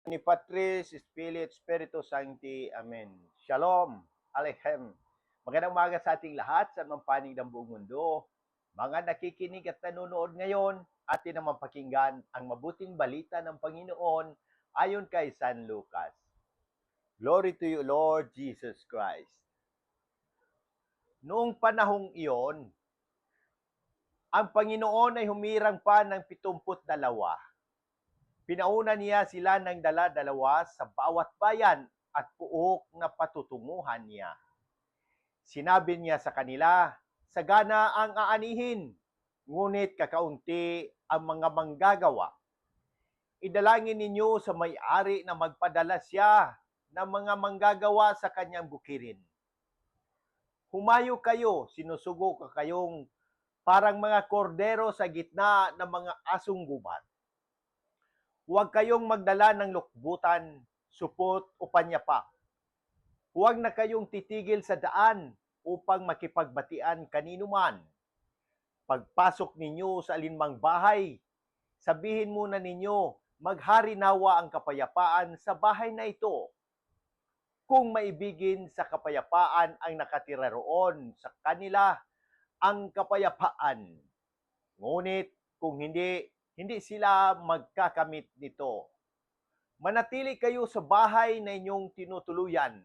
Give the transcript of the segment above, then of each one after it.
Ni Patris, Spiritu Sancti. Amen. Shalom. Aleichem. Magandang umaga sa ating lahat sa anumang panig ng buong mundo. Mga nakikinig at nanonood ngayon, atin naman pakinggan ang mabuting balita ng Panginoon ayon kay San Lucas. Glory to you, Lord Jesus Christ. Noong panahong iyon, ang Panginoon ay humirang pa ng 72. Pinauna niya sila ng dala-dalawa sa bawat bayan at puok na patutunguhan niya. Sinabi niya sa kanila, sagana ang aanihin, ngunit kakaunti ang mga manggagawa. Idalangin ninyo sa may-ari na magpadala siya ng mga manggagawa sa kanyang bukirin. Humayo kayo, sinusugo ka kayong parang mga kordero sa gitna ng mga asong gubat. Huwag kayong magdala ng lukbutan, supot o panyapa. Huwag na kayong titigil sa daan upang makipagbatian kanino man. Pagpasok ninyo sa alinmang bahay, sabihin muna ninyo, maghari nawa ang kapayapaan sa bahay na ito. Kung maibigin sa kapayapaan ang nakatira roon sa kanila ang kapayapaan. Ngunit kung hindi sila magkakamit nito. Manatili kayo sa bahay na inyong tinutuluyan.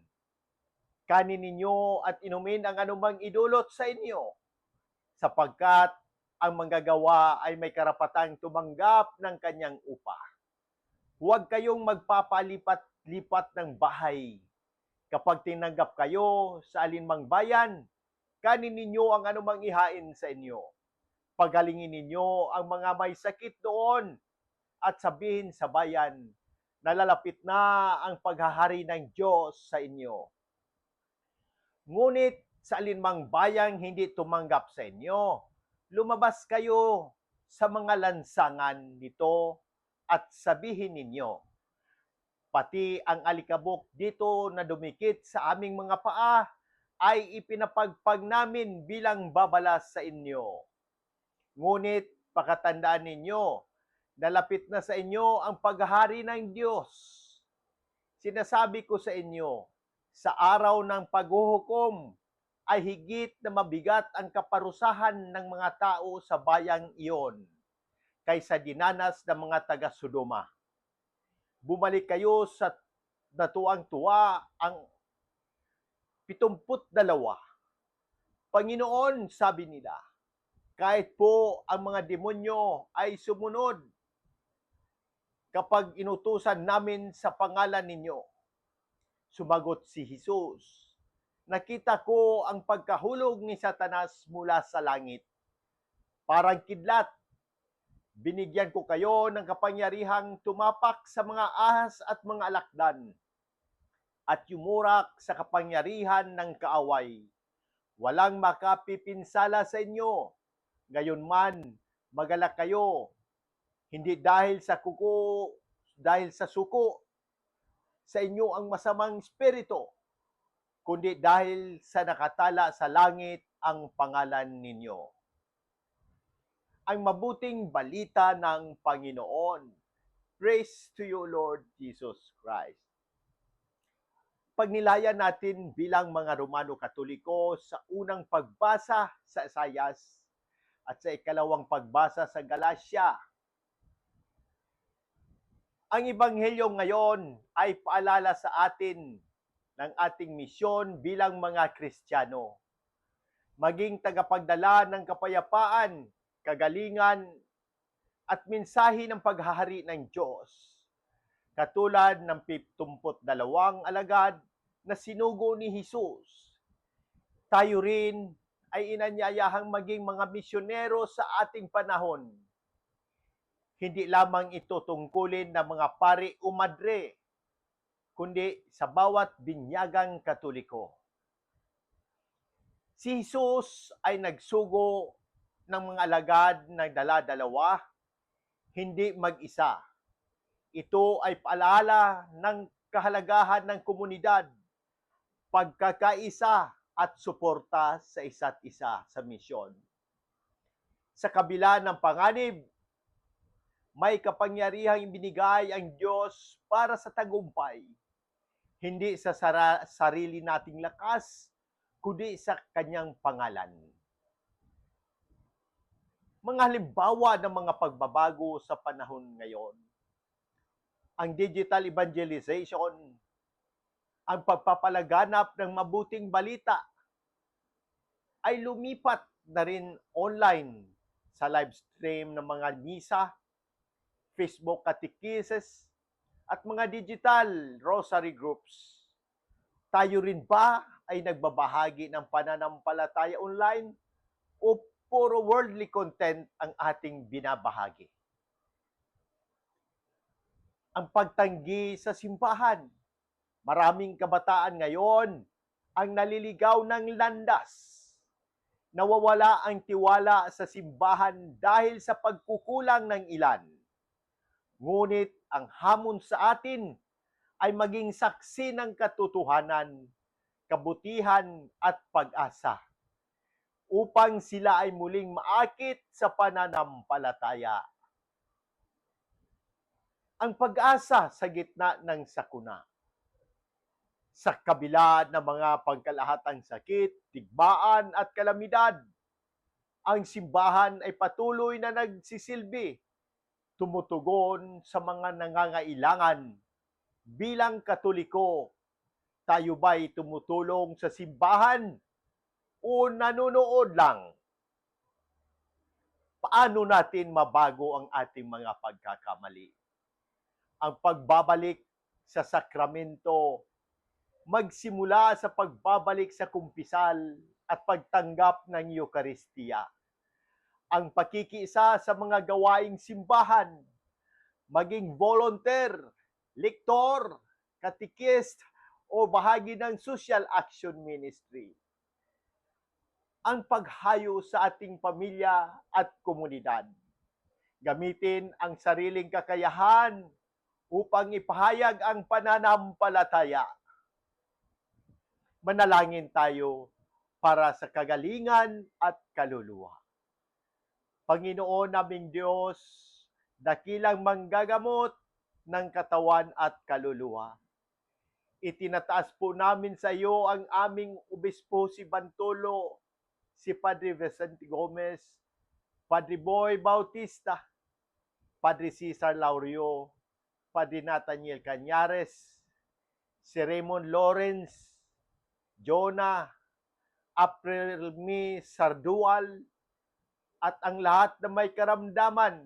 Kanin ninyo at inumin ang anumang idulot sa inyo, sapagkat ang manggagawa ay may karapatang tumanggap ng kanyang upa. Huwag kayong magpapalipat-lipat ng bahay. Kapag tinanggap kayo sa alinmang bayan, kanin ninyo ang anumang ihain sa inyo. Pagalingin ninyo ang mga may sakit doon at sabihin sa bayan, nalalapit na ang paghahari ng Diyos sa inyo. Ngunit sa alinmang bayang hindi tumanggap sa inyo, lumabas kayo sa mga lansangan nito at sabihin ninyo, pati ang alikabok dito na dumikit sa aming mga paa ay ipinapagpag namin bilang babalas sa inyo. Ngunit pakatandaan ninyo, nalapit na sa inyo ang paghahari ng Diyos. Sinasabi ko sa inyo, sa araw ng paghuhukom ay higit na mabigat ang kaparusahan ng mga tao sa bayang iyon kaysa dinanas ng mga taga-Sodoma. Bumalik kayo sa natuang-tuwa ang 72. Panginoon, sabi nila, kahit po ang mga demonyo ay sumunod kapag inutusan namin sa pangalan ninyo. Sumagot si Jesus, nakita ko ang pagkahulog ni Satanas mula sa langit. Parang kidlat, binigyan ko kayo ng kapangyarihang tumapak sa mga ahas at mga alakdan at yumurak sa kapangyarihan ng kaaway. Walang makapipinsala sa inyo. Gayunman, magalak kayo, hindi dahil sa suko sa inyo ang masamang espiritu, kundi dahil sa nakatala sa langit ang pangalan ninyo. Ang mabuting balita ng Panginoon. Praise to you, Lord Jesus Christ. Pagnilayan natin bilang mga Romano Katoliko sa unang pagbasa sa Isaias at sa ikalawang pagbasa sa Galatia. Ang Ebanghelyo ngayon ay paalala sa atin ng ating misyon bilang mga Kristiyano. Maging tagapagdala ng kapayapaan, kagalingan, at mensahe ng paghahari ng Diyos. Katulad ng 72 alagad na sinugo ni Jesus. Tayo rin ay inanyayahang maging mga misyonero sa ating panahon. Hindi lamang ito tungkulin ng mga pari o madre, kundi sa bawat binyagang Katoliko. Si Jesus ay nagsugo ng mga alagad na dala-dalawa, hindi mag-isa. Ito ay paalala ng kahalagahan ng komunidad, pagkakaisa at suporta sa isa't isa sa misyon. Sa kabila ng panganib, May kapangyarihang ibinigay ang Diyos para sa tagumpay, hindi sa sarili nating lakas, kundi sa kanyang pangalan. Mga halimbawa ng mga pagbabago sa panahon ngayon: ang digital evangelization, ang pagpapalaganap ng mabuting balita ay lumipat na rin online sa live stream ng mga misa, Facebook catechesis, at mga digital rosary groups. Tayo rin ba ay nagbabahagi ng pananampalataya online o puro worldly content ang ating binabahagi? Ang pagtanggi sa simbahan. Maraming kabataan ngayon ang naliligaw ng landas. Nawawala ang tiwala sa simbahan dahil sa pagkukulang ng ilan. Ngunit ang hamon sa atin ay maging saksi ng katotohanan, kabutihan at pag-asa upang sila ay muling maakit sa pananampalataya. Ang pag-asa sa gitna ng sakuna. Sa kabila ng mga pagkalahatang sakit, digmaan at kalamidad, ang simbahan ay patuloy na nagsisilbi, tumutugon sa mga nangangailangan. Bilang Katoliko, tayo ba'y tumutulong sa simbahan o nanonood lang? Paano natin mabago ang ating mga pagkakamali? Ang pagbabalik sa sakramento, magsimula sa pagbabalik sa kumpisal at pagtanggap ng Eucharistia. Ang pakikiisa sa mga gawaing simbahan, maging volunteer, lektor, catechist, o bahagi ng social action ministry. Ang paghayo sa ating pamilya at komunidad. Gamitin ang sariling kakayahan upang ipahayag ang pananampalataya. Manalangin tayo para sa kagalingan at kaluluwa. Panginoon naming Diyos, dakilang manggagamot ng katawan at kaluluwa. Itinataas po namin sa iyo ang aming obispo si Bantolo, si Padre Vicente Gomez, Padre Boy Bautista, Padre Cesar Laurio, Padre Nathaniel Cañares, si Raymond Lawrence, Jonah, Aprilmi Sardual, at ang lahat na may karamdaman.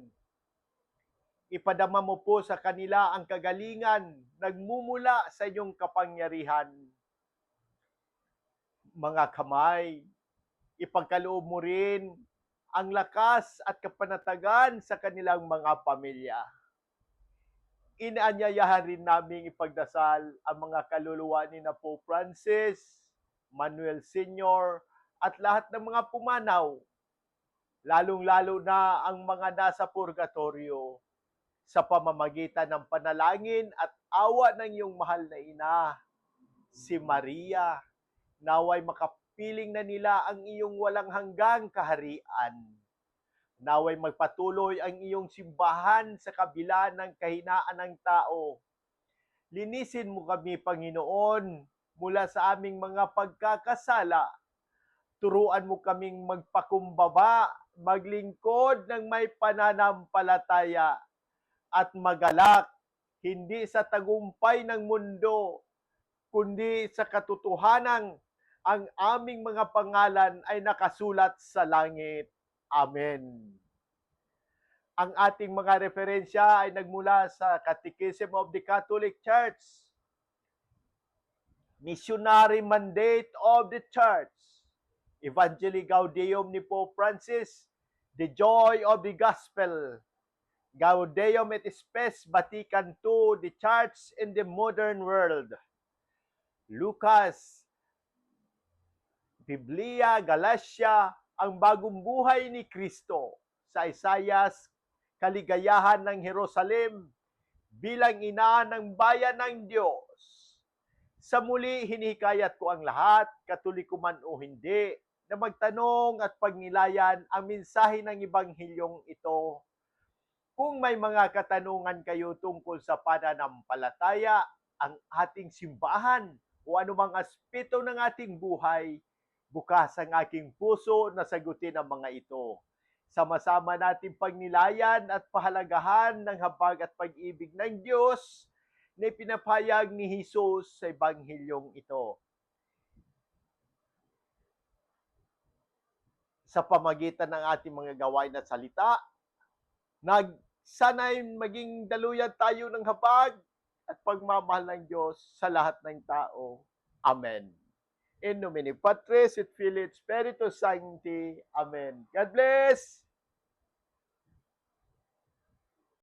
Ipadama mo po sa kanila ang kagalingan nagmumula sa inyong kapangyarihan. Mga kamay, ipagkaloob mo rin ang lakas at kapanatagan sa kanilang mga pamilya. Inaanyayahan rin naming ipagdasal ang mga kaluluwa ni na Pope Francis, Manuel Sr., at lahat ng mga pumanaw, lalong-lalo na ang mga nasa purgatorio, sa pamamagitan ng panalangin at awa ng iyong mahal na ina, si Maria. Naway makapiling na nila ang iyong walang hanggang kaharian. Naway magpatuloy ang iyong simbahan sa kabila ng kahinaan ng tao. Linisin mo kami, Panginoon, mula sa aming mga pagkakasala. Turuan mo kaming magpakumbaba, maglingkod ng may pananampalataya, at magalak, hindi sa tagumpay ng mundo, kundi sa katotohanan ang aming mga pangalan ay nakasulat sa langit. Amen. Ang ating mga referensya ay nagmula sa Catechism of the Catholic Church, Missionary Mandate of the Church, Evangelii Gaudium ni Pope Francis, The Joy of the Gospel, Gaudium et Spes Vatican II, the Church in the Modern World, Lucas, Biblia, Galatia, ang bagong buhay ni Kristo, sa Isaias, kaligayahan ng Jerusalem bilang ina ng bayan ng Diyos. Sa muli, hinihikayat ko ang lahat, Katoliko man o hindi, na magtanong at pagnilayan ang mensahe ng Ebanghilyong ito Kung may mga katanungan kayo tungkol sa pananampalataya, ang ating simbahan, o anumang aspeto ng ating buhay, bukas ang aking puso na sagutin ang mga ito. Sama-sama natin pagnilayan at pahalagahan ng habag at pag-ibig ng Diyos na pinapayag ni Jesus sa Ebanghilyong ito. Sa pamagitan ng ating mga gawain at salita, sana'y maging daluyan tayo ng habag at pagmamahal ng Diyos sa lahat ng tao. Amen. In nomine Patris et Filii et Spiritus Sancti. Amen. God bless!